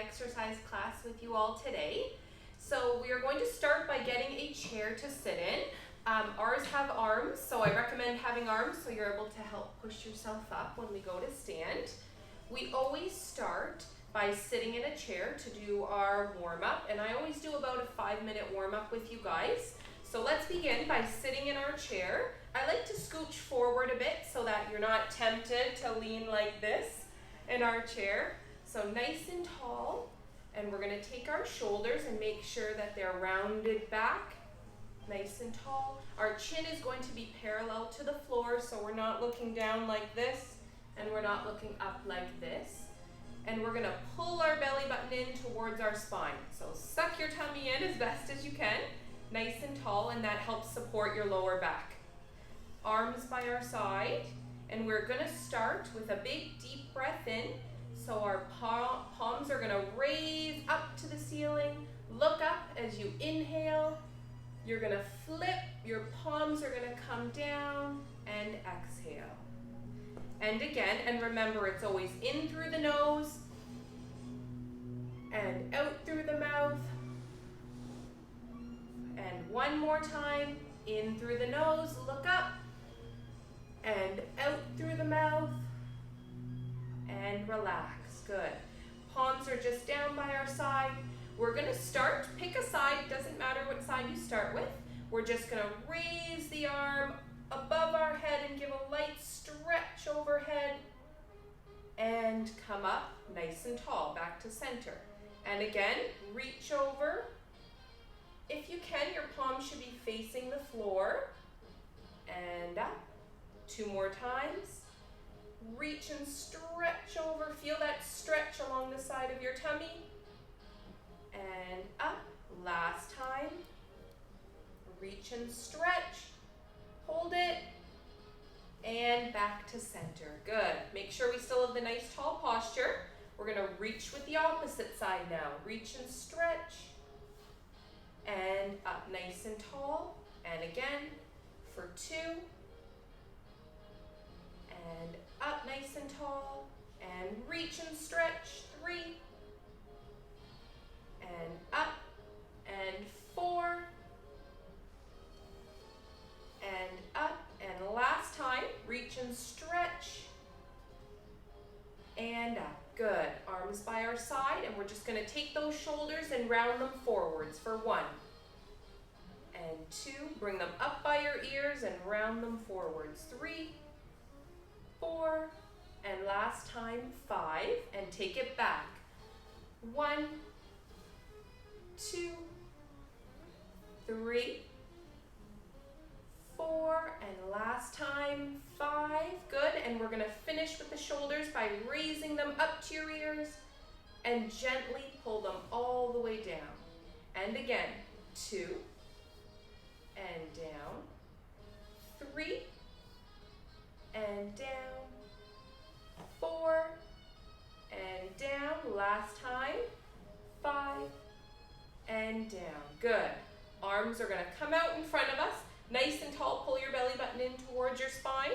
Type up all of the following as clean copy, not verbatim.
exercise class with you all today. So we are going to start by getting a chair to sit in. Ours have arms, so I recommend having arms so you're able to help push yourself up when we go to stand. We always start by sitting in a chair to do our warm-up, and I always do about a 5-minute warm-up with you guys. So let's begin by sitting in our chair. I like to scooch forward a bit so that you're not tempted to lean like this in our chair. So nice and tall, and we're going to take our shoulders and make sure that they're rounded back, nice and tall. Our chin is going to be parallel to the floor, so we're not looking down like this, and we're not looking up like this. And we're going to pull our belly button in towards our spine. So suck your tummy in as best as you can, nice and tall, and that helps support your lower back. Arms by our side, and we're going to start with a big deep breath in. So our palms are going to raise up to the ceiling. Look up as you inhale. You're going to flip. Your palms are going to come down and exhale. And again, and remember, it's always in through the nose and out through the mouth. And one more time, in through the nose, look up, and out through the mouth, and relax. Good. Palms are just down by our side. We're going to start, pick a side, doesn't matter what side you start with. We're just going to raise the arm above our head and give a light stretch overhead, and come up nice and tall, back to center. And again, reach over. If you can, your palms should be facing the floor, and up. 2 more times. Reach and stretch over. Feel that stretch along the side of your tummy. And up. Last time. Reach and stretch. Hold it. And back to center. Good. Make sure we still have the nice tall posture. We're going to reach with the opposite side now. Reach and stretch. And up nice and tall. And again for 2. And up nice and tall, and reach and stretch, 3, and up, and 4, and up, and last time, reach and stretch, and up. Good. Arms by our side, and we're just going to take those shoulders and round them forwards for 1, and 2, bring them up by your ears and round them forwards, 3, 4, and last time 5, and take it back. 1, 2, 3, 4, and last time 5. Good, and we're going to finish with the shoulders by raising them up to your ears and gently pull them all the way down. And again, 2, and down, 3, and down, 4, and down, last time, 5, and down. Good. Arms are going to come out in front of us, nice and tall. Pull your belly button in towards your spine,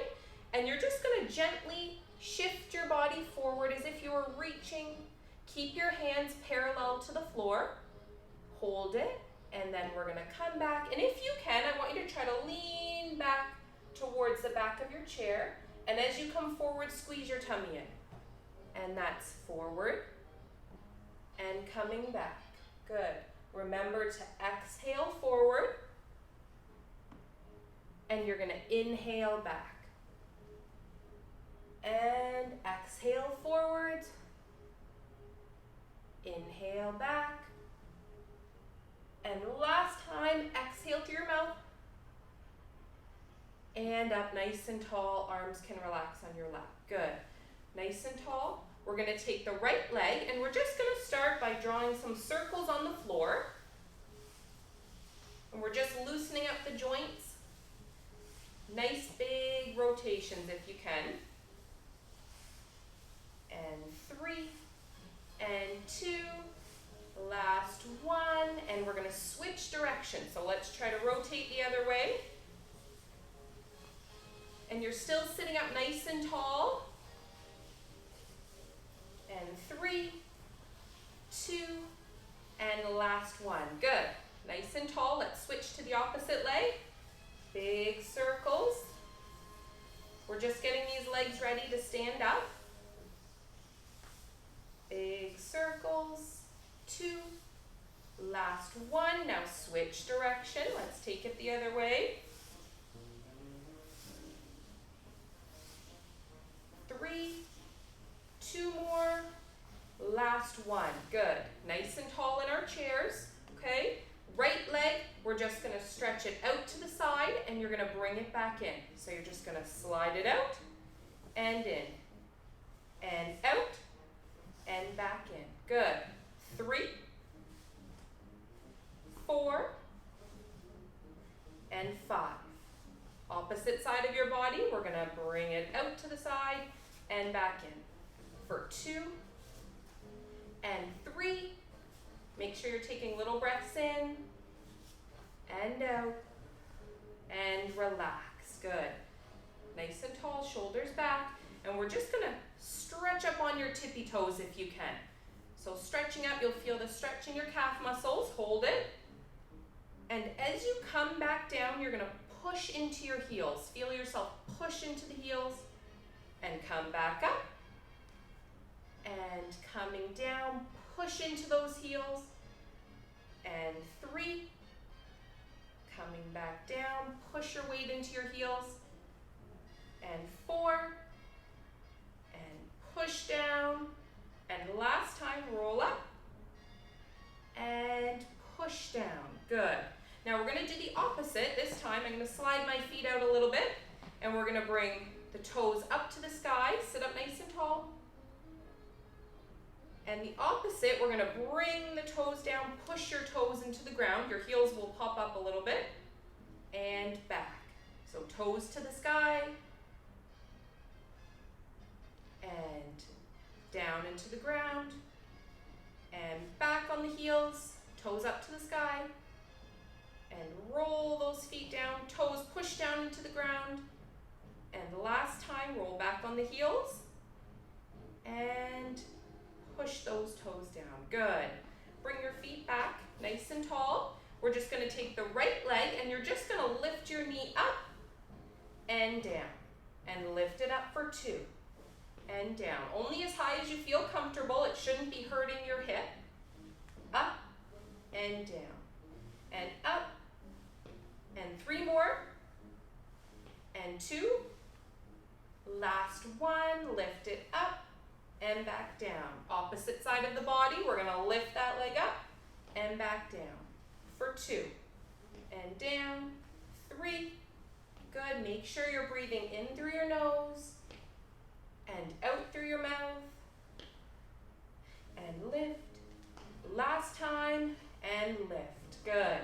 and you're just going to gently shift your body forward as if you were reaching. Keep your hands parallel to the floor. Hold it, and then we're going to come back, and if you can, I want you to try to lean back towards the back of your chair, and as you come forward, squeeze your tummy in. And that's forward and coming back. Good. Remember to exhale forward, and you're going to inhale back. And exhale forward, inhale back, and last time, exhale through your mouth. And up nice and tall, arms can relax on your lap. Good. Nice and tall. We're going to take the right leg, and we're just going to start by drawing some circles on the floor. And we're just loosening up the joints. Nice big rotations if you can. And 3, and 2, last 1, and we're going to switch direction. So let's try to rotate the other way. And you're still sitting up nice and tall. And 3, last one. Good. Nice and tall. Let's switch to the opposite leg. Big circles. We're just getting these legs ready to stand up. Big circles. 2. Last one. Now switch direction. Let's take it the other way. 3. 2 more. Last one. Good. Nice and tall in our chairs. Okay. Right leg, we're just going to stretch it out to the side and you're going to bring it back in. So you're just going to slide it out and in and out and back in. Good. 3, 4, and 5. Opposite side of your body, we're going to bring it out to the side and back in. For 2 and 3. Make sure you're taking little breaths in and out and relax. Good. Nice and tall, shoulders back. And we're just going to stretch up on your tippy toes if you can. So stretching up, you'll feel the stretch in your calf muscles. Hold it. And as you come back down, you're going to push into your heels. Feel yourself push into the heels and come back up. And coming down, push into those heels. And 3. Coming back down, push your weight into your heels. And 4. And push down. And last time, roll up. And push down. Good. Now we're going to do the opposite. This time I'm going to slide my feet out a little bit. And we're going to bring the toes up to the sky. Sit up nice and tall. And the opposite, we're going to bring the toes down, push your toes into the ground. Your heels will pop up a little bit. And back. So toes to the sky. And down into the ground. And back on the heels. Toes up to the sky. And roll those feet down. Toes push down into the ground. And the last time, roll back on the heels. And push those toes down. Good. Bring your feet back nice and tall. We're just going to take the right leg and you're just going to lift your knee up and down. And lift it up for 2. And down. Only as high as you feel comfortable. It shouldn't be hurting your hip. Up and down. And up. And 3 more. And 2. Last one. Lift it up. And back down. Opposite side of the body, we're going to lift that leg up and back down. For 2. And down. 3. Good. Make sure you're breathing in through your nose and out through your mouth. And lift. Last time. And lift. Good.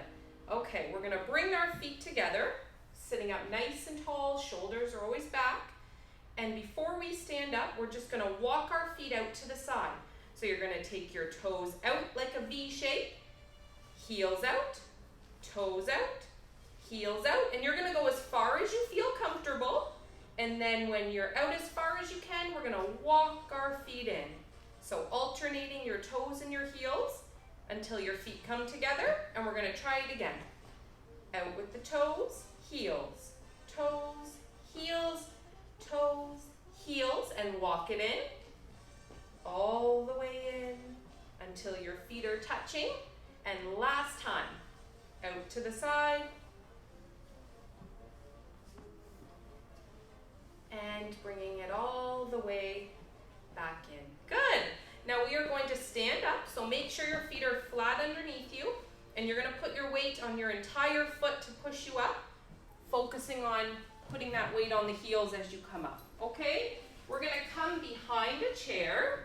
Okay, we're going to bring our feet together, sitting up nice and tall. Shoulders are always back. And before we stand up, we're just going to walk our feet out to the side. So you're going to take your toes out like a V shape, heels out, toes out, heels out, and you're going to go as far as you feel comfortable. And then when you're out as far as you can, we're going to walk our feet in. So alternating your toes and your heels until your feet come together, and we're going to try it again. Out with the toes, heels, toes, heels, toes, heels, and walk it in, all the way in until your feet are touching. And last time, out to the side, and bringing it all the way back in. Good. Now we are going to stand up, so make sure your feet are flat underneath you, and you're going to put your weight on your entire foot to push you up, focusing on putting that weight on the heels as you come up. Okay? We're going to come behind a chair.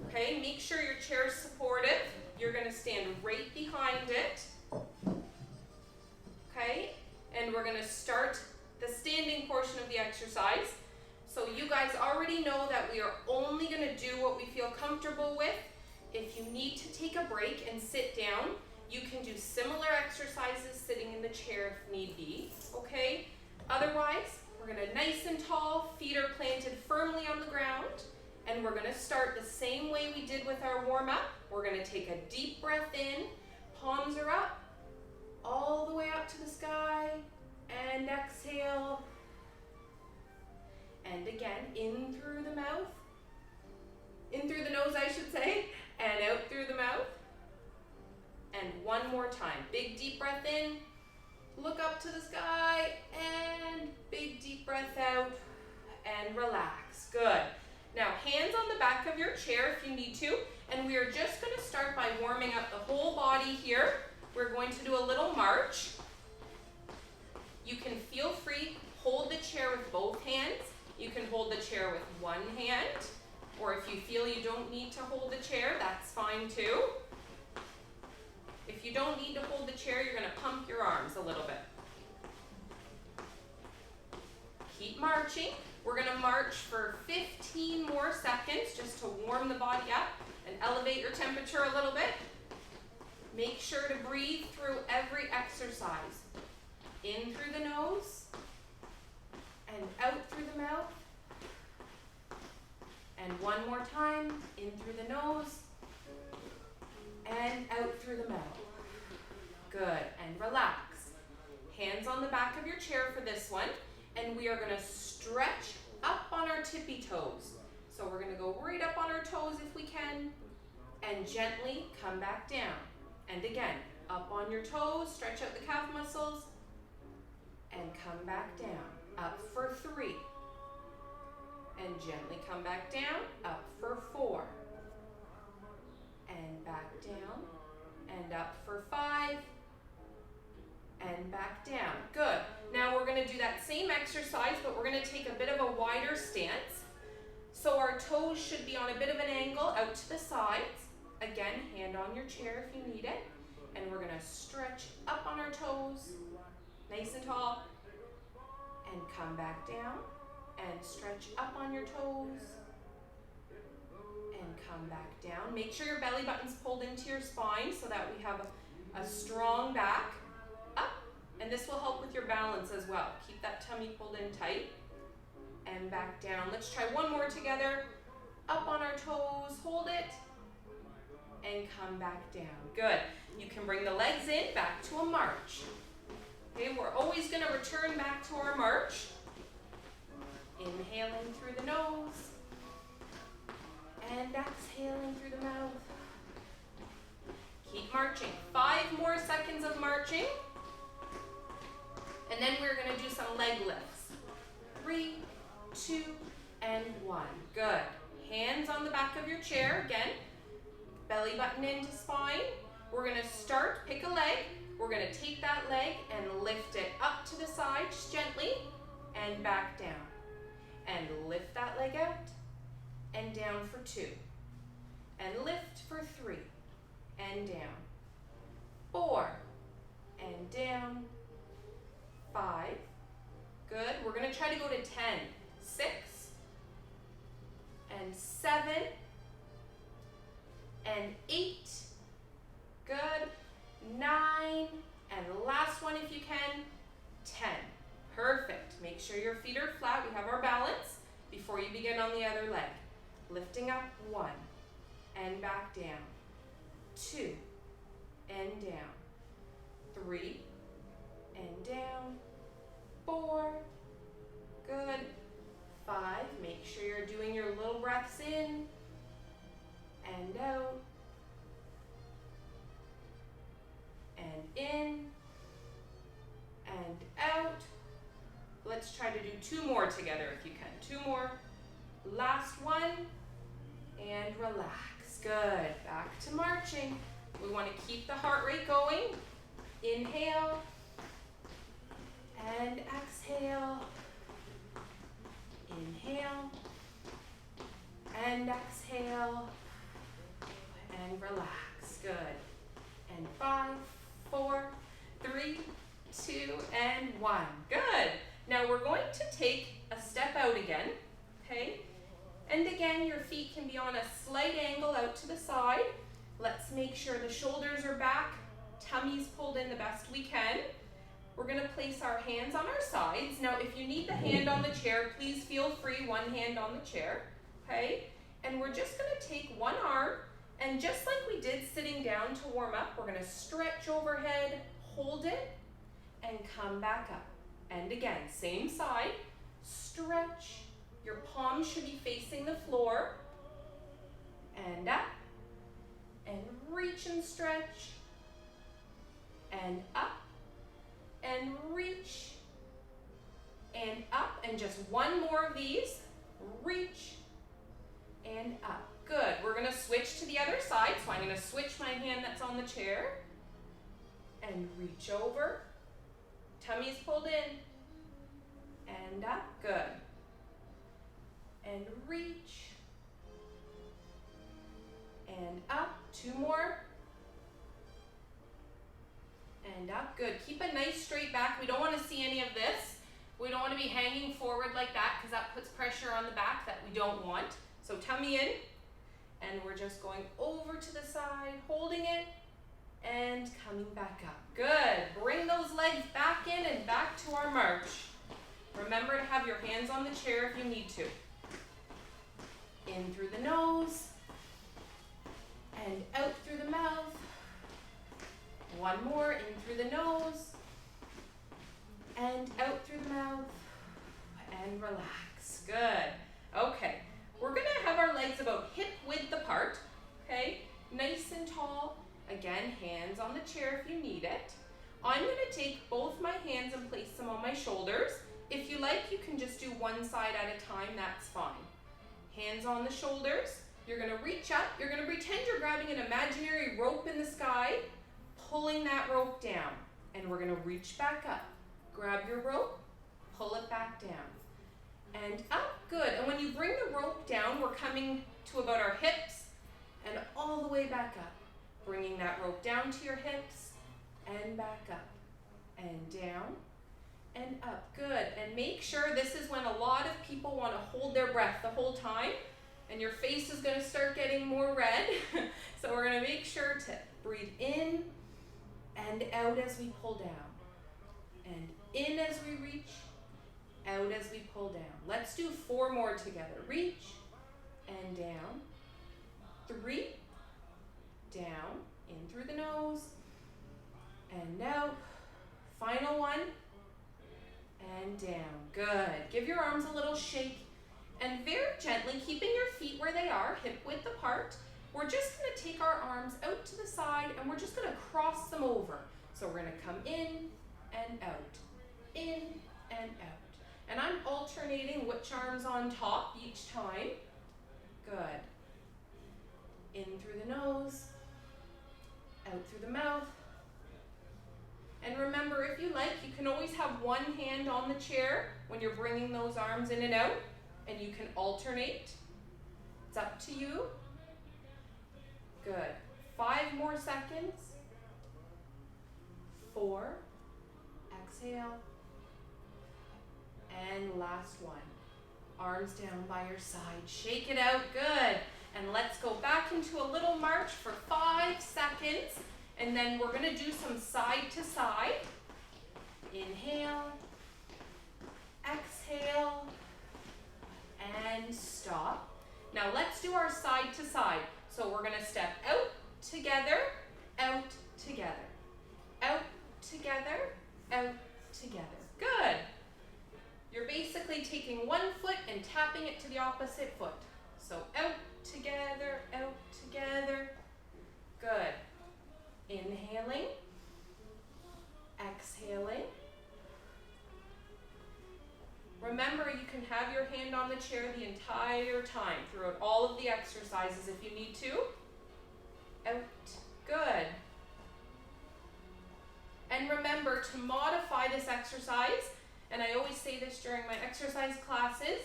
Okay? Make sure your chair is supportive. You're going to stand right behind it. Okay? And we're going to start the standing portion of the exercise. So you guys already know that we are only going to do what we feel comfortable with. If you need to take a break and sit down, you can do similar exercises sitting in the chair if need be. Okay? Otherwise, we're going to nice and tall, feet are planted firmly on the ground, and we're going to start the same way we did with our warm-up. We're going to take a deep breath in, Palms are up, all the way up to the sky, and exhale. And again, in through the mouth, in through the nose I should say, and out through the mouth. And one more time, big deep breath in, look up to the sky, and big deep breath out, and relax, good. Now hands on the back of your chair if you need to, and we are just going to start by warming up the whole body here. We're going to do a little march. You can feel free, hold the chair with both hands. You can hold the chair with one hand, or if you feel you don't need to hold the chair, that's fine too. If you don't need to hold the chair, you're going to pump your arms a little bit. Keep marching. We're going to march for 15 more seconds just to warm the body up and elevate your temperature a little bit. Make sure to breathe through every exercise. In through the nose and out through the mouth. And one more time, in through the nose and out through the mouth. Good, and relax. Hands on the back of your chair for this one, and we are going to stretch up on our tippy toes. So we're going to go right up on our toes if we can, and gently come back down. And again, up on your toes, stretch out the calf muscles, and come back down. Up for 3. And gently come back down, up for 4. And back down, and up for 5. And back down. Good. Now we're going to do that same exercise, but we're going to take a bit of a wider stance. So our toes should be on a bit of an angle out to the sides. Again, hand on your chair if you need it. And we're going to stretch up on our toes, nice and tall. And come back down. And stretch up on your toes. And come back down. Make sure your belly button's pulled into your spine so that we have a strong back. Up, and this will help with your balance as well. Keep that tummy pulled in tight, and back down. Let's try one more together. Up on our toes, hold it, and come back down. Good. You can bring the legs in, back to a march. Okay, we're always going to return back to our march. Inhaling through the nose, and exhaling through the mouth. Keep marching. 5 more seconds of marching. And then we're going to do some leg lifts. 3, 2, and 1. Good. Hands on the back of your chair. Again, belly button into spine. We're going to start, pick a leg. We're going to take that leg and lift it up to the side just gently and back down. And lift that leg out and down for 2. And lift for 3 and down. 4 and down. 5. Good. We're going to try to go to 10. 6 and 7 and 8. Good. 9 and last one if you can. 10. Perfect. Make sure your feet are flat. We have our balance before you begin on the other leg. Lifting up 1 and back down. 2 and down. 3 and down. 4. Good. 5. Make sure you're doing your little breaths in and out. And in and out. Let's try to do 2 more together if you can. 2 more. Last one. And relax. Good. Back to marching. We want to keep the heart rate going. Inhale. And exhale. Inhale. And exhale. And relax. Good. And 5, 4, 3, 2, and 1. Good. Now we're going to take a step out again. Okay? And again, your feet can be on a slight angle out to the side. Let's make sure the shoulders are back, tummy's pulled in the best we can. We're going to place our hands on our sides. Now, if you need the hand on the chair, please feel free, one hand on the chair. Okay? And we're just going to take one arm And just like we did sitting down to warm up, we're gonna stretch overhead, hold it, and come back up. And again, same side, stretch. Your palms should be facing the floor. And up, and reach and stretch, and up, and reach, and up, and just one more of these, reach, and up. Good, we're gonna switch to the other side, so I'm gonna switch my hand that's on the chair, and reach over, tummy's pulled in, and up, good, and reach, and up, two more, and up, good. Keep a nice straight back. We don't want to see any of this. We don't want to be hanging forward like that because that puts pressure on the back that we don't want. So tummy in, and we're just going over to the side, holding it, and coming back up. Good. Bring those legs back in and back to our march. Remember to have your hands on the chair if you need to. In through the nose, and out through the mouth. One more, in through the nose, and out through the mouth, and relax. Good. Okay, we're gonna have our legs about hip width apart, okay? Nice and tall. Again, hands on the chair if you need it. I'm gonna take both my hands and place them on my shoulders. If you like, you can just do one side at a time, that's fine. Hands on the shoulders. You're gonna reach up. You're gonna pretend you're grabbing an imaginary rope in the sky, pulling that rope down. And we're gonna reach back up. Grab your rope, pull it back down. And up, good. And when you bring the rope down, we're coming to about our hips and all the way back up. Bringing that rope down to your hips and back up and down and up. Good. And make sure this is when a lot of people want to hold their breath the whole time and your face is going to start getting more red. So we're going to make sure to breathe in and out as we pull down. And in as we reach, out as we pull down. Let's do 4 more together. Reach and down. 3, down, in through the nose, and out. Final one, and down. Good. Give your arms a little shake, and very gently, keeping your feet where they are, hip width apart, we're just going to take our arms out to the side, and we're just going to cross them over. So we're going to come in and out, in and out. And I'm alternating which arm's on top each time. Good. In through the nose, out through the mouth. And remember, if you like, you can always have one hand on the chair when you're bringing those arms in and out, and you can alternate. It's up to you. Good. 5 more seconds. 4. Exhale. And last one. Arms down by your side. Shake it out. Good. And let's go back into a little march for 5 seconds. And then we're going to do some side to side. Inhale. Exhale. And stop. Now let's do our side to side. So we're going to step out together, out together, out together, out together. Good. You're basically taking one foot and tapping it to the opposite foot. So out together, out together. Good. Inhaling, exhaling. Remember, you can have your hand on the chair the entire time throughout all of the exercises if you need to. Out. Good. And remember to modify this exercise, and I always say this during my exercise classes,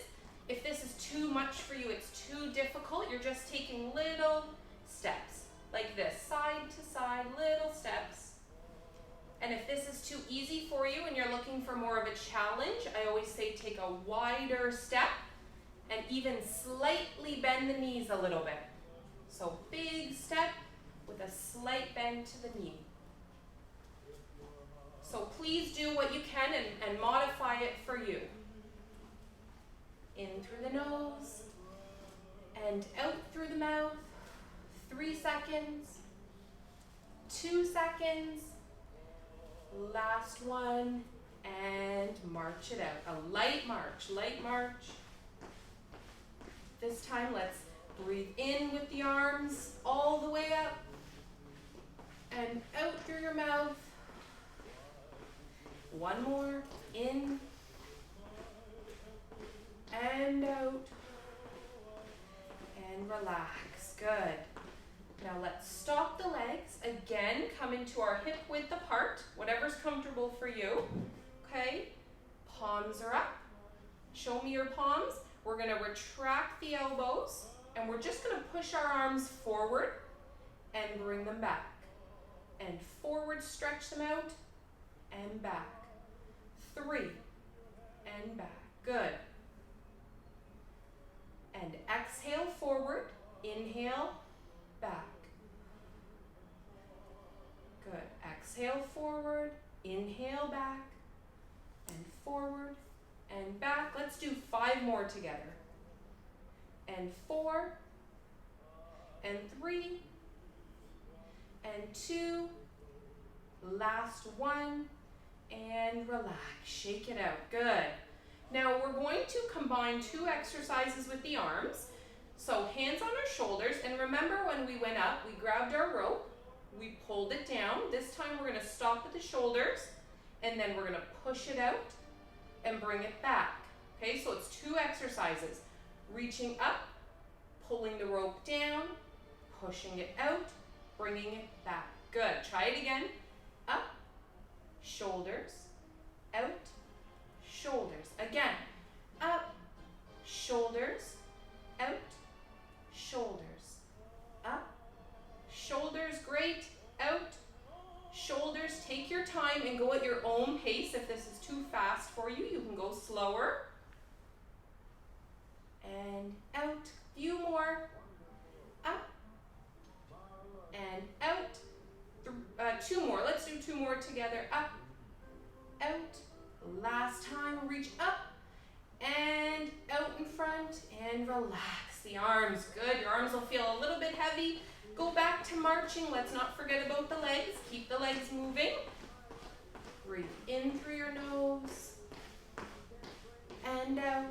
if this is too much for you, it's too difficult, you're just taking little steps like this, side to side, little steps. And if this is too easy for you and you're looking for more of a challenge, I always say take a wider step and even slightly bend the knees a little bit. So big step with a slight bend to the knee. So please do what you can and modify it for you. In through the nose and out through the mouth. 3 seconds, 2 seconds, last one, and march it out. A light march, light march. This time, let's breathe in with the arms all the way up and out through your mouth. One more, in and out, and relax. Good. Now let's stop the legs. Again, come into our hip width apart, whatever's comfortable for you. Okay, palms are up. Show me your palms. We're gonna retract the elbows, and we're just gonna push our arms forward and bring them back. And forward, stretch them out, and back. 3, and back. Good. And exhale forward, inhale, back. Good. Exhale forward, inhale back, and forward, and back. Let's do 5 more together. And 4, and 3, and 2, last one, and relax. Shake it out. Good. Now we're going to combine 2 exercises with the arms. So hands on our shoulders, and remember when we went up, we grabbed our rope, we pulled it down. This time we're gonna stop at the shoulders, and then we're gonna push it out and bring it back. Okay, so it's 2 exercises. Reaching up, pulling the rope down, pushing it out, bringing it back. Good, try it again. Up, shoulders, out, shoulders. Again, up, shoulders, out, shoulders, up, shoulders, great, out, shoulders. Take your time and go at your own pace. If this is too fast for you, you can go slower. And out, few more, up, and out, 2 more, let's do 2 more together, up, out, last time, reach up, and out in front, and relax the arms. Good, your arms will feel a little bit heavy. Go back to marching. Let's not forget about the legs. Keep the legs moving. Breathe in through your nose, and out.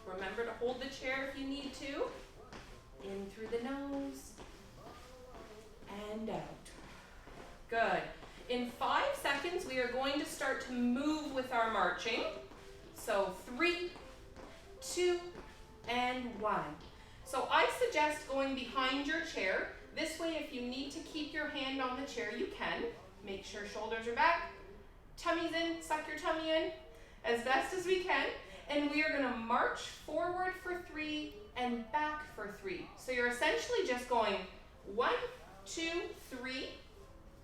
Remember to hold the chair if you need to. In through the nose, and out. Good. In 5 seconds, we are going to start to move with our marching. So 3, 2, and 1. So I suggest going behind your chair. This way, if you need to keep your hand on the chair, you can. Make sure shoulders are back, tummy's in, suck your tummy in as best as we can. And we are gonna march forward for 3 and back for 3. So you're essentially just going 1, 2, 3,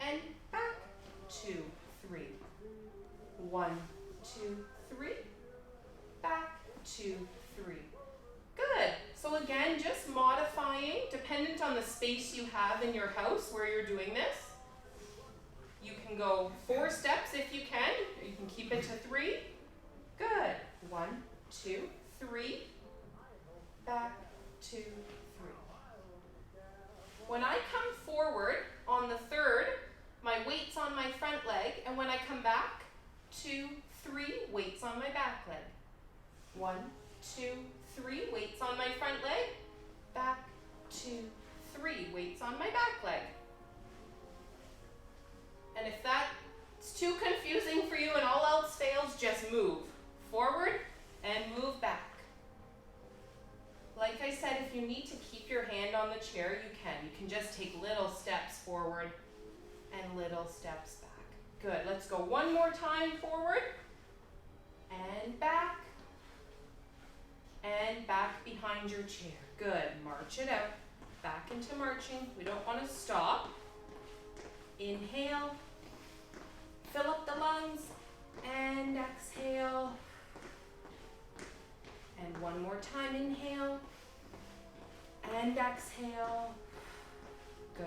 and back, 2, 3. 1, 2, 3, back, 2, 3. Good. So again, just modifying, dependent on the space you have in your house where you're doing this. You can go 4 steps if you can, or you can keep it to 3. Good. 1, 2, 3, back, 2, 3. When I come forward on the 3rd, my weight's on my front leg, and when I come back, 2, 3, weights on my back leg. 1, 2, 3, weights on my front leg, back, 2, 3, weights on my back leg. And if that's too confusing for you and all else fails, just move forward and move back. Like I said, if you need to keep your hand on the chair, you can. You can just take little steps forward and little steps back. Good, let's go 1 more time forward and back behind your chair. Good, march it out, back into marching. We don't want to stop. Inhale, fill up the lungs, and exhale. And 1 more time, inhale, and exhale. Good,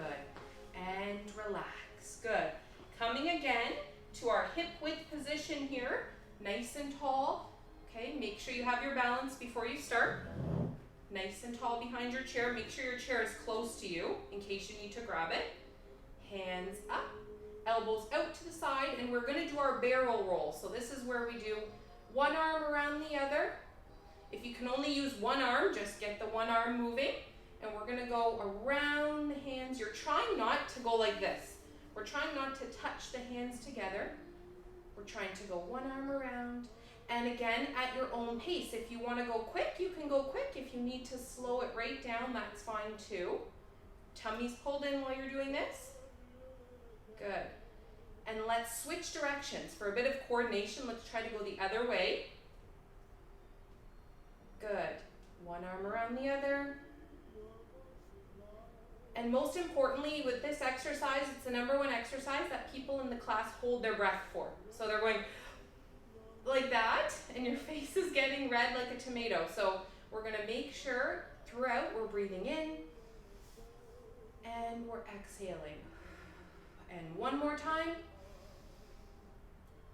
and relax. Good. Coming again to our hip width position here, nice and tall. Okay, make sure you have your balance before you start. Nice and tall behind your chair. Make sure your chair is close to you in case you need to grab it. Hands up, elbows out to the side, and we're gonna do our barrel roll. So this is where we do one arm around the other. If you can only use one arm, just get the one arm moving. And we're gonna go around the hands. You're trying not to go like this. We're trying not to touch the hands together. We're trying to go one arm around. And again, at your own pace. If you wanna go quick, you can go quick. If you need to slow it right down, that's fine too. Tummy's pulled in while you're doing this. Good. And let's switch directions. For a bit of coordination, let's try to go the other way. Good. One arm around the other. And most importantly, with this exercise, it's the #1 exercise that people in the class hold their breath for. So they're going like that, and your face is getting red like a tomato. So we're gonna make sure throughout we're breathing in, and we're exhaling. And one more time.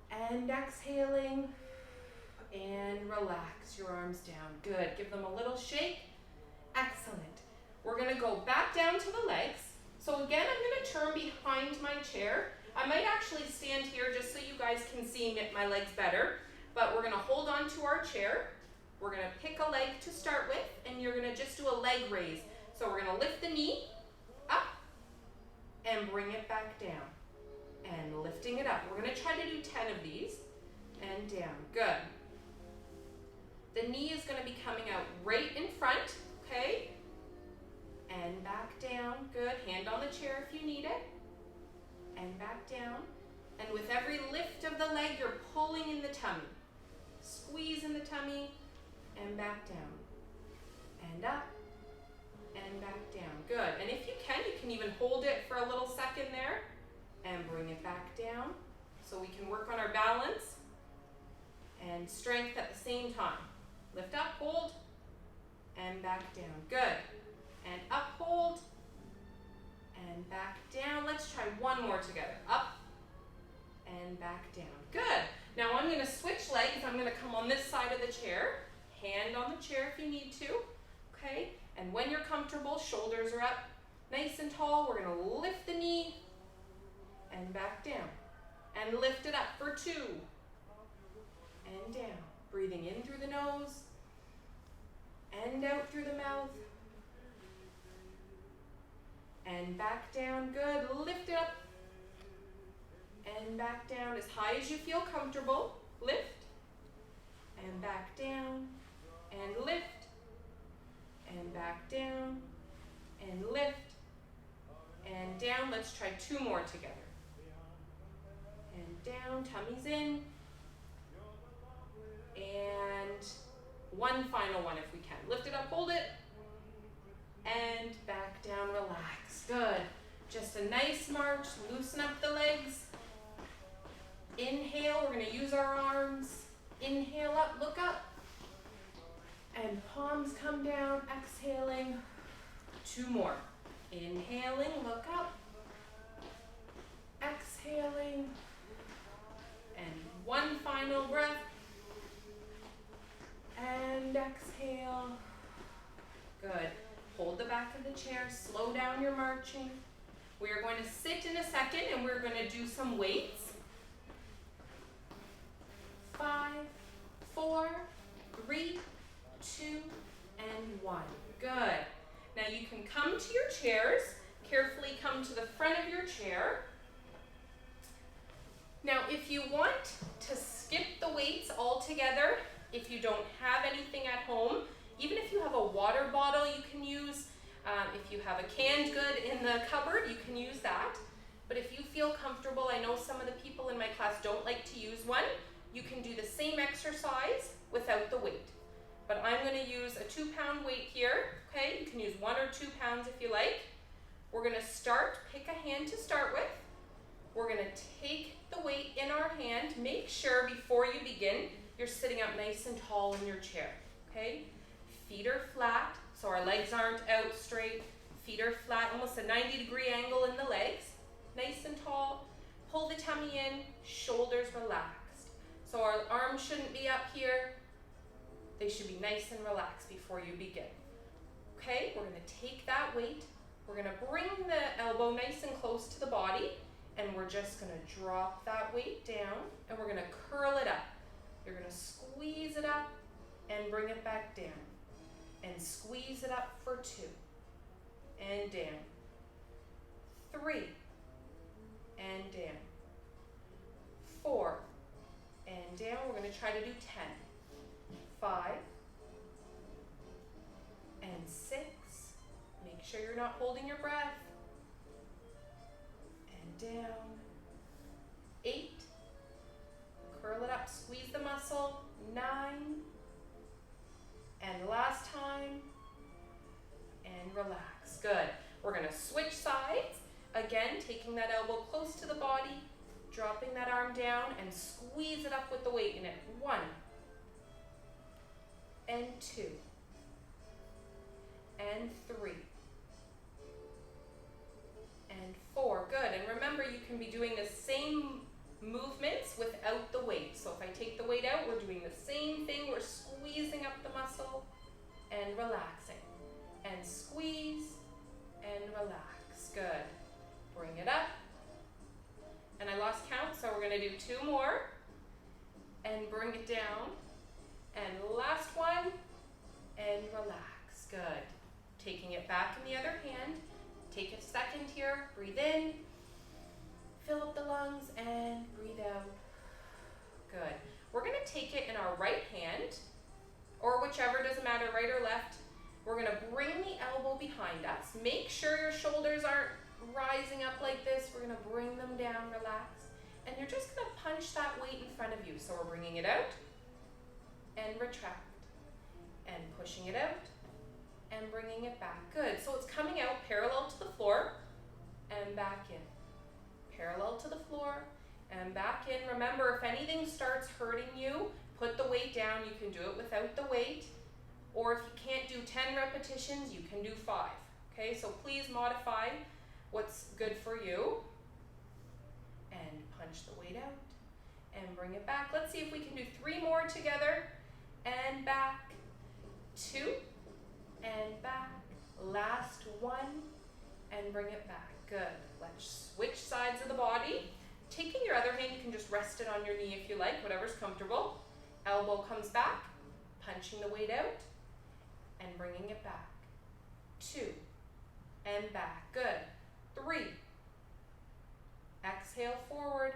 And exhaling. And relax your arms down. Good. Give them a little shake. Excellent. We're gonna go back down to the legs. So again, I'm gonna turn behind my chair. I might actually stand here just so you guys can see my legs better, but we're gonna hold on to our chair. We're gonna pick a leg to start with, and you're gonna just do a leg raise. So we're gonna lift the knee up and bring it back down and lifting it up. We're gonna try to do 10 of these and down. Good. The knee is gonna be coming out right in front, okay? And back down, good. Hand on the chair if you need it. And back down. And with every lift of the leg, you're pulling in the tummy. Squeeze in the tummy and back down. And up and back down. Good. And if you can even hold it for a little second there and bring it back down so we can work on our balance and strength at the same time. Lift up, hold, and back down. Good. And up, hold, and back down. Let's try one more together. Up and back down. Good. Now I'm gonna switch legs. I'm gonna come on this side of the chair. Hand on the chair if you need to, okay? And when you're comfortable, shoulders are up, nice and tall. We're gonna lift the knee and back down. And lift it up for 2. And down. Breathing in through the nose and out through the mouth. And back down, good. Lift it up and back down as high as you feel comfortable. Lift and back down and lift and back down and lift and down. Let's try 2 more together. And down, tummy's in. And one final one if we can. Lift it up, hold it. And back down, relax. Good. Just a nice march. Loosen up the legs. Inhale, we're gonna use our arms. Inhale up, look up. And palms come down, exhaling. 2 more. Inhaling, look up. Exhaling. And one final breath. And exhale. Good. Hold the back of the chair, slow down your marching. We are going to sit in a second and we're going to do some weights. 5, 4, 3, 2, and 1. Good. Now you can come to your chairs. Carefully come to the front of your chair. Now if you want to skip the weights altogether, if you don't have anything at home, even if you have a water bottle you can use, if you have a canned good in the cupboard, you can use that. But if you feel comfortable, I know some of the people in my class don't like to use one, you can do the same exercise without the weight. But I'm going to use a 2-pound weight here, okay? You can use 1 or 2 pounds if you like. We're going to start, pick a hand to start with. We're going to take the weight in our hand. Make sure before you begin, you're sitting up nice and tall in your chair, okay? Feet are flat, so our legs aren't out straight. Feet are flat, almost a 90-degree angle in the legs. Nice and tall. Pull the tummy in, shoulders relaxed. So our arms shouldn't be up here. They should be nice and relaxed before you begin. okay? We're gonna take that weight, we're gonna bring the elbow nice and close to the body, and we're just gonna drop that weight down, and we're gonna curl it up. You're gonna squeeze it up and bring it back down. And squeeze it up for 2. And down. 3. And down. 4. And down. We're gonna try to do 10. 5. And 6. Make sure you're not holding your breath. And down. 8. Curl it up, squeeze the muscle. 9. And last time. And relax. Good. We're gonna switch sides. Again, taking that elbow close to the body, dropping that arm down, and squeeze it up with the weight in it. 1. And 2. And 3. And 4. Good. And remember, you can be doing the same movements without the weight. So if I take the weight out, we're doing the same thing. We're squeezing up the muscle and relaxing. And squeeze and relax. Good. Bring it up. And I lost count, so we're going to do 2 more. And bring it down. And last one. And relax. Good. Taking it back in the other hand. Take a second here. Breathe in. Fill up the lungs and breathe out. Good. We're going to take it in our right hand, or whichever, doesn't matter, right or left. We're going to bring the elbow behind us. Make sure your shoulders aren't rising up like this. We're going to bring them down, relax. And you're just going to punch that weight in front of you. So we're bringing it out and retract. And pushing it out and bringing it back. Good. So it's coming out parallel to the floor and back in. Parallel to the floor and back in. Remember, if anything starts hurting you, put the weight down. You can do it without the weight. Or if you can't do 10 repetitions, you can do 5. Okay, so please modify what's good for you. And punch the weight out and bring it back. Let's see if we can do 3 more together. And back. 2 and back. Last 1 and bring it back. Good. Let's switch sides of the body. Taking your other hand, you can just rest it on your knee if you like, whatever's comfortable. Elbow comes back, punching the weight out and bringing it back. 2 and back. Good. 3. Exhale forward.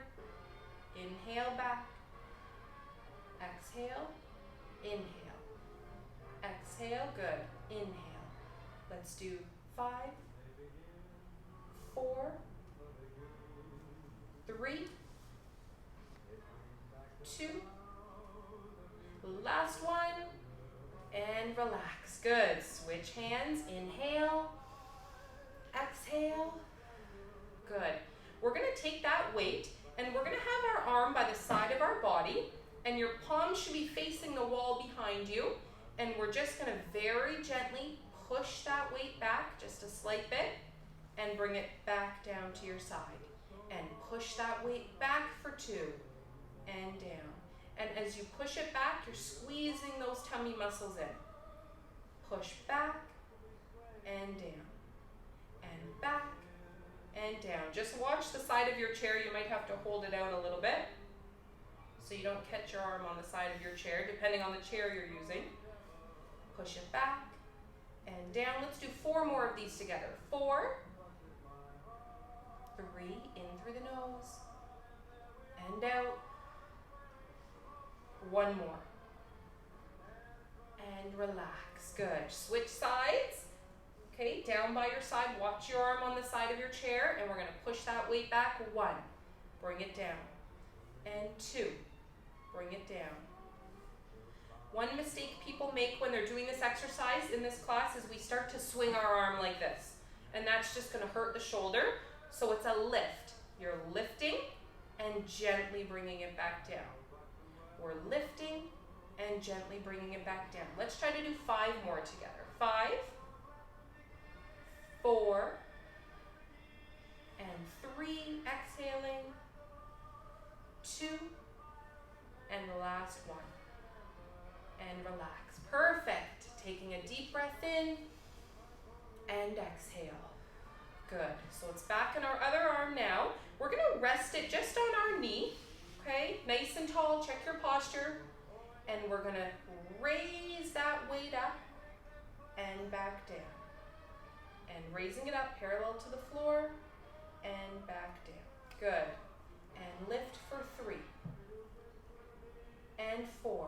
Inhale back. Exhale. Inhale. Exhale. Good. Inhale. Let's do 5, 4, 3, 2, last one, and relax. Good. Switch hands. Inhale. Exhale. Good. We're going to take that weight and we're going to have our arm by the side of our body, and your palm should be facing the wall behind you, and we're just going to very gently push that weight back just a slight bit and bring it back down to your side. And push that weight back for 2 and down. And as you push it back, you're squeezing those tummy muscles in. Push back and down. And back and down. Just watch the side of your chair. You might have to hold it out a little bit so you don't catch your arm on the side of your chair, depending on the chair you're using. Push it back and down. Let's do 4 more of these together. 4, 3, in through the nose, and out. 1 more. And relax. Good. Switch sides. Okay, down by your side. Watch your arm on the side of your chair, and we're going to push that weight back. 1. Bring it down. And 2. Bring it down. One mistake people make when they're doing this exercise in this class is we start to swing our arm like this, and that's just going to hurt the shoulder. So it's a lift. You're lifting and gently bringing it back down. We're lifting and gently bringing it back down. Let's try to do 5 more together. 5, 4, and 3, exhaling. 2, and the last 1. And relax. Perfect. Taking a deep breath in and exhale. Good. So it's back in our other arm now. We're gonna rest it just on our knee, okay? Nice and tall, check your posture. And we're gonna raise that weight up and back down. And raising it up parallel to the floor and back down. Good. And lift for 3 and 4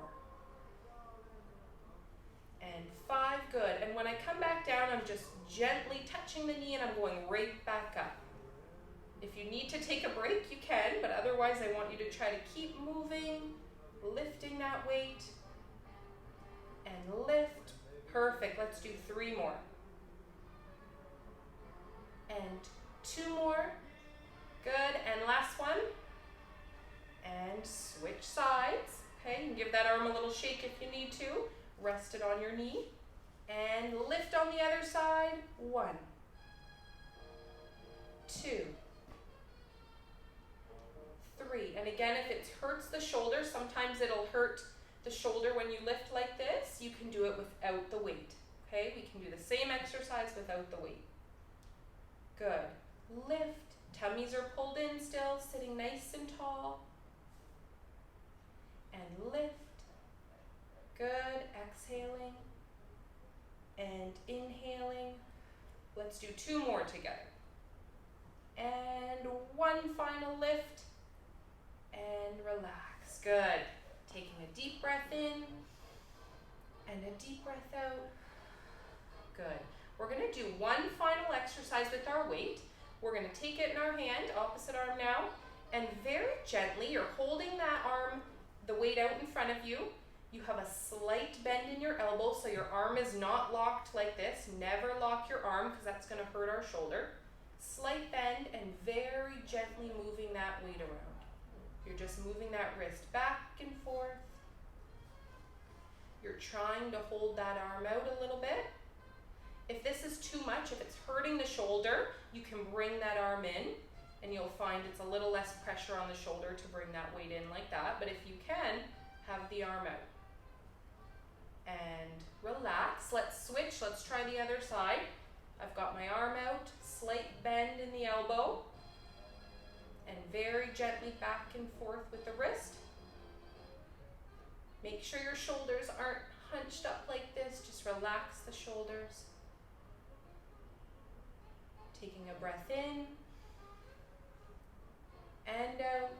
and 5. Good. And when I come back down, I'm just gently touching the knee and I'm going right back up. If you need to take a break, you can, but otherwise I want you to try to keep moving, lifting that weight, and lift. Perfect. Let's do 3 more. And 2 more. Good. And last one. And switch sides. Okay, you can give that arm a little shake if you need to. Rest it on your knee. And lift on the other side. 1, 2, 3. And again, if it hurts the shoulder, sometimes it'll hurt the shoulder when you lift like this. You can do it without the weight. Okay, we can do the same exercise without the weight. Good. Lift. Tummies are pulled in still, sitting nice and tall. And lift. Good. Exhaling. And inhaling. Let's do 2 more together. And 1 final lift. And relax. Good. Taking a deep breath in. And a deep breath out. Good. We're going to do 1 final exercise with our weight. We're going to take it in our hand, opposite arm now, and very gently, you're holding that arm, the weight out in front of you. You have a slight bend in your elbow, so your arm is not locked like this. Never lock your arm because that's going to hurt our shoulder. Slight bend and very gently moving that weight around. You're just moving that wrist back and forth. You're trying to hold that arm out a little bit. If this is too much, if it's hurting the shoulder, you can bring that arm in and you'll find it's a little less pressure on the shoulder to bring that weight in like that. But if you can, have the arm out. And relax. Let's switch. Let's try the other side. I've got my arm out, slight bend in the elbow, and very gently back and forth with the wrist. Make sure your shoulders aren't hunched up like this. Just relax the shoulders. Taking a breath in and out.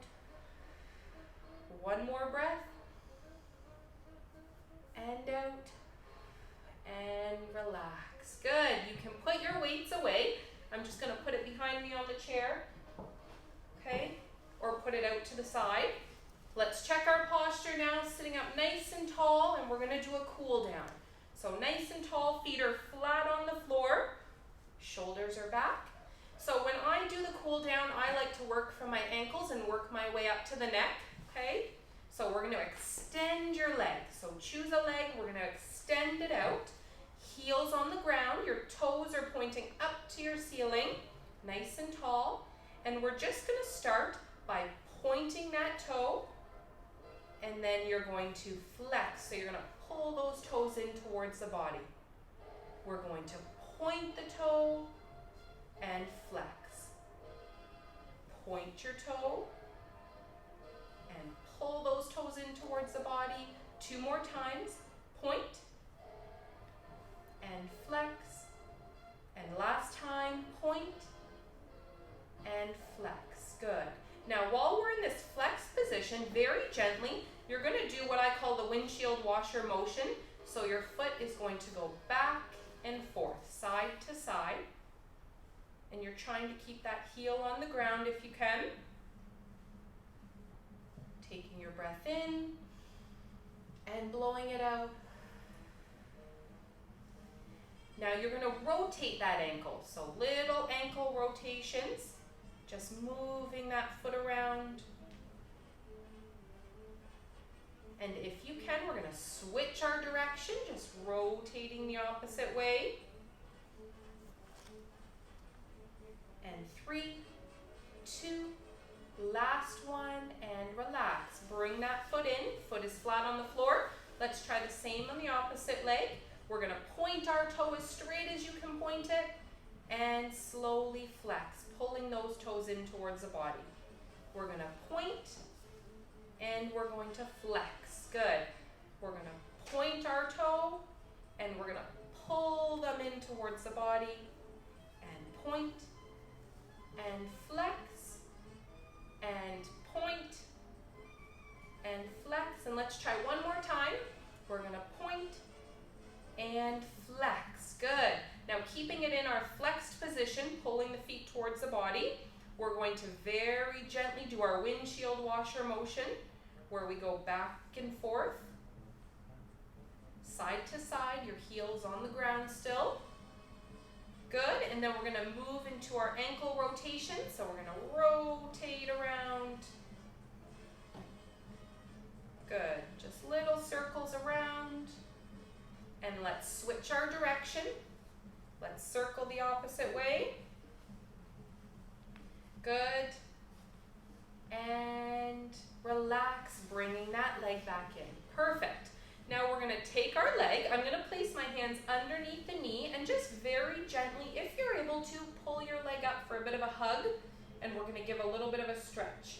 1 more breath and out and relax. Good. You can put your weights away. I'm just going to put it behind me on the chair, okay, or put it out to the side. Let's check our posture now, sitting up nice and tall, and we're going to do a cool down. So nice and tall, feet are flat on the floor. Shoulders are back. So when I do the cool down, I like to work from my ankles and work my way up to the neck, okay? So we're going to extend your leg. So choose a leg, we're going to extend it out. Heels on the ground, your toes are pointing up to your ceiling, nice and tall. And we're just going to start by pointing that toe, and then you're going to flex. So you're going to pull those toes in towards the body. We're going to point the toe and flex. Point your toe and pull those toes in towards the body. 2 more times. Point and flex. And last time, point and flex. Good. Now, while we're in this flex position, very gently, you're going to do what I call the windshield washer motion. So your foot is going to go back and forth, side to side. And you're trying to keep that heel on the ground if you can. Taking your breath in and blowing it out. Now you're going to rotate that ankle. So little ankle rotations. Just moving that foot around. And if you can, we're going to switch our direction, just rotating the opposite way. And 3, 2, last one, and relax. Bring that foot in. Foot is flat on the floor. Let's try the same on the opposite leg. We're gonna point our toe as straight as you can point it and slowly flex, pulling those toes in towards the body. We're gonna point and we're going to flex. Good. We're gonna point our toe and we're gonna pull them in towards the body and point and flex and point and flex. And let's try one more time. We're gonna point and flex. Good. Now keeping it in our flexed position, pulling the feet towards the body, we're going to very gently do our windshield washer motion where we go back and forth, side to side, your heels on the ground still. Good, and then we're gonna move into our ankle rotation. So we're gonna rotate around. Good, just little circles around. And let's switch our direction. Let's circle the opposite way. Good. And relax, bringing that leg back in. Perfect. Now we're gonna take our leg. I'm gonna place my hands underneath the knee and just very gently, if you're able to, pull your leg up for a bit of a hug, and we're gonna give a little bit of a stretch.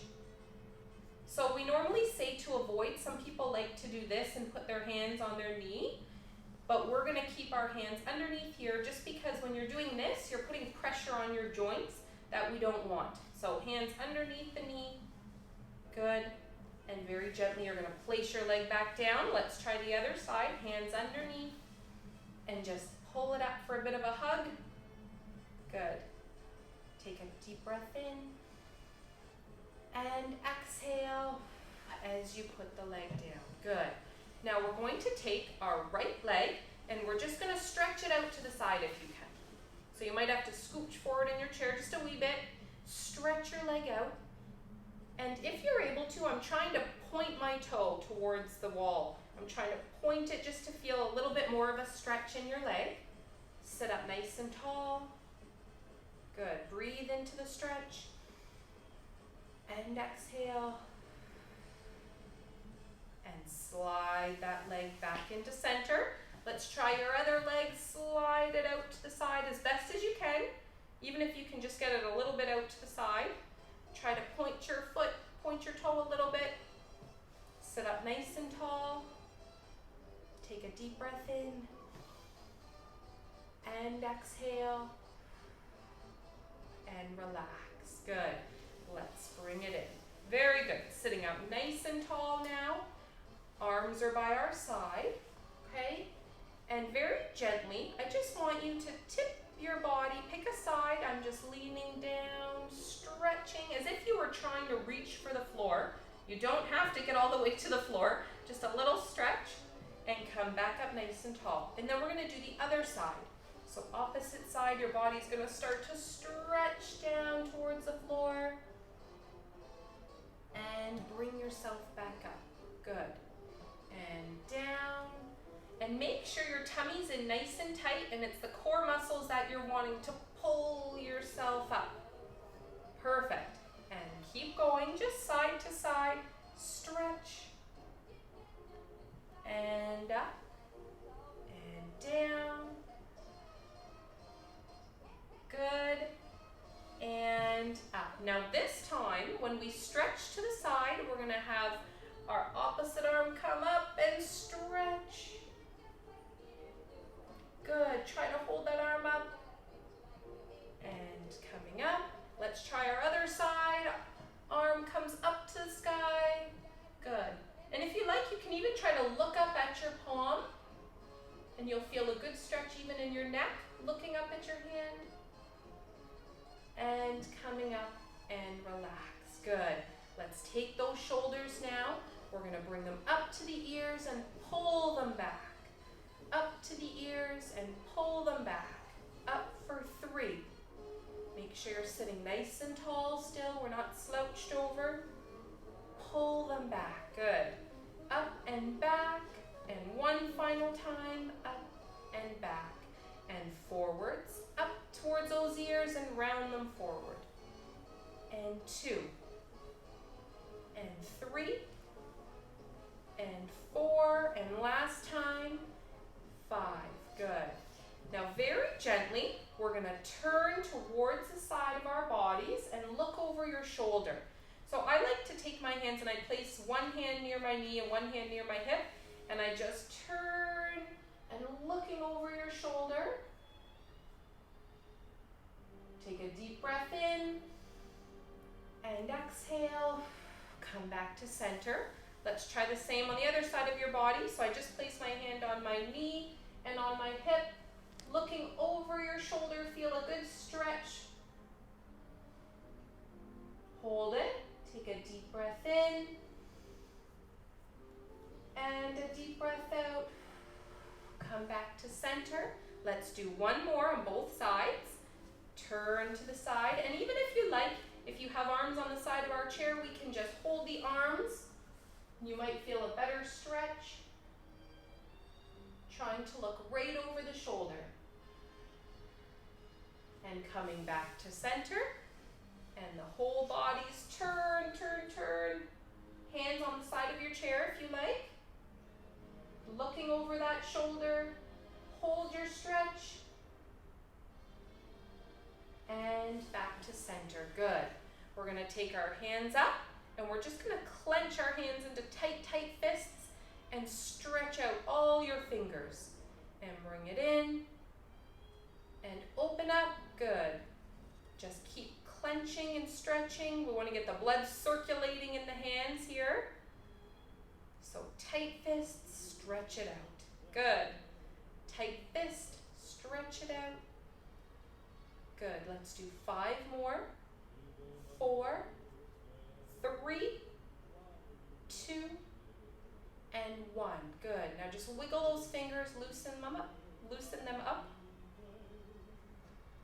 So we normally say to avoid, some people like to do this and put their hands on their knee, but we're gonna keep our hands underneath here just because when you're doing this, you're putting pressure on your joints that we don't want. So hands underneath the knee, good. And very gently, you're gonna place your leg back down. Let's try the other side, hands underneath, and just pull it up for a bit of a hug. Good. Take a deep breath in, and exhale as you put the leg down. Good. Now we're going to take our right leg, and we're just gonna stretch it out to the side if you can. So you might have to scooch forward in your chair just a wee bit, stretch your leg out. And if you're able to, I'm trying to point my toe towards the wall. I'm trying to point it just to feel a little bit more of a stretch in your leg. Sit up nice and tall. Good. Breathe into the stretch. And exhale. And slide that leg back into center. Let's try your other leg. Slide it out to the side as best as you can. Even if you can just get it a little bit out to the side. Try to point your foot, point your toe a little bit. Sit up nice and tall. Take a deep breath in. And exhale. And relax. Good. Let's bring it in. Very good. Sitting up nice and tall now. Arms are by our side. Okay? And very gently, I just want you to tip your body, pick a side. I'm just leaning down, stretching as if you were trying to reach for the floor. You don't have to get all the way to the floor, just a little stretch and come back up nice and tall. And then we're gonna do the other side. So opposite side, your body's gonna start to stretch down towards the floor and bring yourself back up. Good. And down. And make sure your tummy's in nice and tight, and it's the core muscles that you're wanting to pull yourself up. Perfect. And keep going, just side to side. Stretch. And up. And down. Good. And up. Now this time, when we stretch to the side, we're gonna have our opposite arm come up and stretch. Good. Try to hold that arm up. And coming up. Let's try our other side. Arm comes up to the sky. Good. And if you like, you can even try to look up at your palm. And you'll feel a good stretch even in your neck, looking up at your hand. And coming up and relax. Good. Let's take those shoulders now. We're going to bring them up to the ears and pull them back. Up to the ears and pull them back. Up for 3. Make sure you're sitting nice and tall still. We're not slouched over. Pull them back. Good. Up and back. And one final time. Up and back. And forwards. Up towards those ears and round them forward. And 2. And 3. And 4. And last time. 5. Good. Now very gently, we're gonna turn towards the side of our bodies and look over your shoulder. So I like to take my hands and I place one hand near my knee and one hand near my hip, and I just turn and looking over your shoulder. Take a deep breath in and exhale. Come back to center. Let's try the same on the other side of your body. So I just place my hand on my knee and on my hip, looking over your shoulder. Feel a good stretch. Hold it. Take a deep breath in and a deep breath out. Come back to center. Let's do one more on both sides. Turn to the side, and even if you like, if you have arms on the side of our chair, we can just hold the arms. You might feel a better stretch. Trying to look right over the shoulder. And coming back to center. And the whole body's turn, turn, turn. Hands on the side of your chair if you like. Looking over that shoulder. Hold your stretch. And back to center. Good. We're going to take our hands up and we're just going to clench our hands into tight, tight fists and stretch out all your fingers. And bring it in and open up. Good. Just keep clenching and stretching. We want to get the blood circulating in the hands here. So tight fist, stretch it out. Good. Tight fist, stretch it out. Good. Let's do 5 more. 4, 3, 2, and 1. Good. Now just wiggle those fingers, loosen them up. Loosen them up.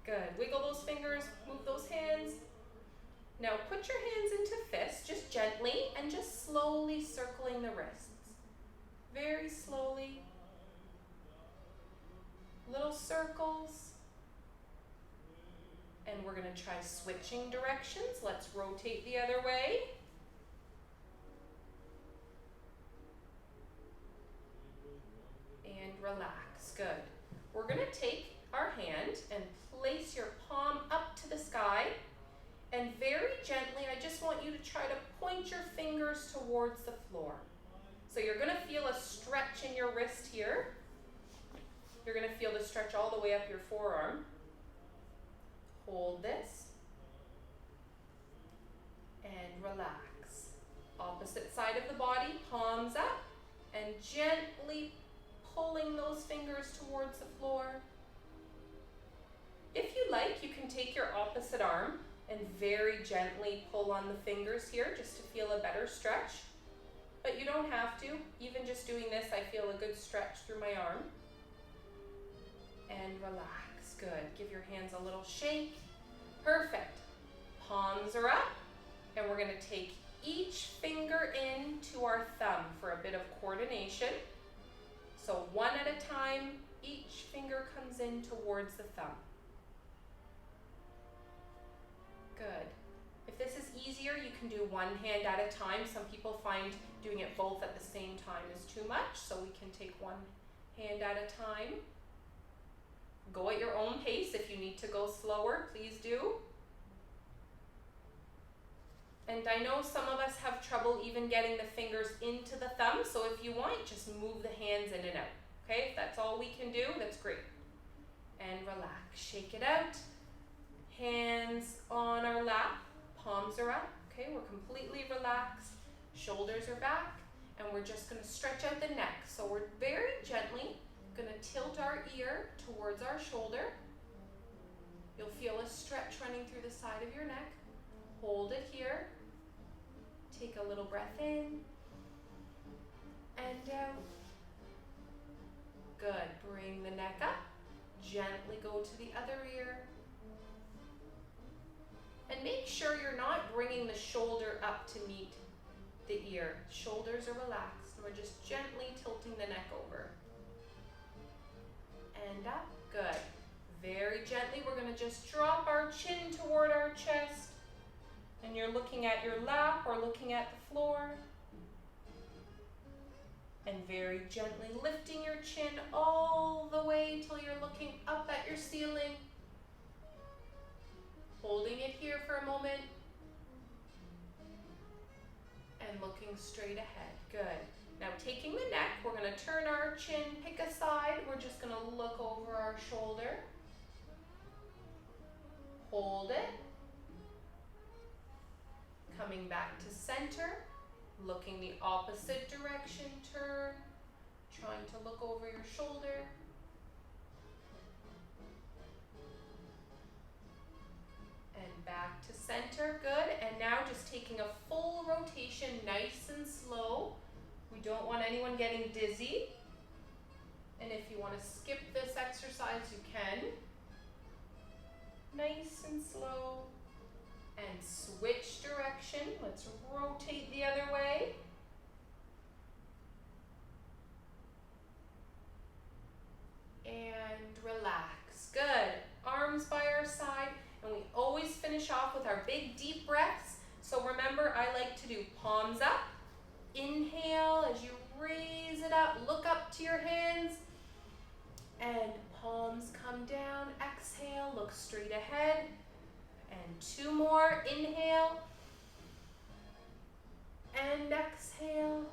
Good. Wiggle those fingers, move those hands. Now put your hands into fists, just gently, and just slowly circling the wrists. Very slowly. Little circles. And we're going to try switching directions. Let's rotate the other way. And relax. Good. We're going to take our hand and place your palm up to the sky. And very gently, I just want you to try to point your fingers towards the floor. So you're going to feel a stretch in your wrist here. You're going to feel the stretch all the way up your forearm. Hold this and relax. Opposite side of the body, palms up, and gently pulling those fingers towards the floor. If you like, you can take your opposite arm and very gently pull on the fingers here just to feel a better stretch. But you don't have to. Even just doing this, I feel a good stretch through my arm. And relax. Good. Give your hands a little shake. Perfect. Palms are up, and we're going to take each finger into our thumb for a bit of coordination. So one at a time, each finger comes in towards the thumb. Good. If this is easier, you can do one hand at a time. Some people find doing it both at the same time is too much, so we can take one hand at a time. Go at your own pace. If you need to go slower, please do. And I know some of us have trouble even getting the fingers into the thumb, so if you want, just move the hands in and out. Okay, if that's all we can do, that's great. And relax, shake it out. Hands on our lap, palms are up. Okay, we're completely relaxed. Shoulders are back, and we're just gonna stretch out the neck. So we're very gently gonna tilt our ear towards our shoulder. You'll feel a stretch running through the side of your neck. Hold it here. Take a little breath in and out. Good. Bring the neck up. Gently go to the other ear. And make sure you're not bringing the shoulder up to meet the ear. Shoulders are relaxed. We're just gently tilting the neck over. And up. Good. Very gently, we're going to just drop our chin toward our chest. And you're looking at your lap or looking at the floor. And very gently lifting your chin all the way to looking up at your ceiling. Holding it here for a moment. And looking straight ahead. Good. Now taking the neck, we're going to turn our chin, pick a side. We're just going to look over our shoulder. Hold it. Coming back to center. Looking the opposite direction, turn. Trying to look over your shoulder. And back to center, good. And now just taking a full rotation, nice and slow. We don't want anyone getting dizzy. And if you want to skip this exercise, you can. Nice and slow. And switch direction. Let's rotate the other way. And relax. Good. Arms by our side. And we always finish off with our big deep breaths. So remember, I like to do palms up. Inhale as you raise it up. Look up to your hands. And palms come down. Exhale. Look straight ahead. And 2 more. Inhale. And exhale.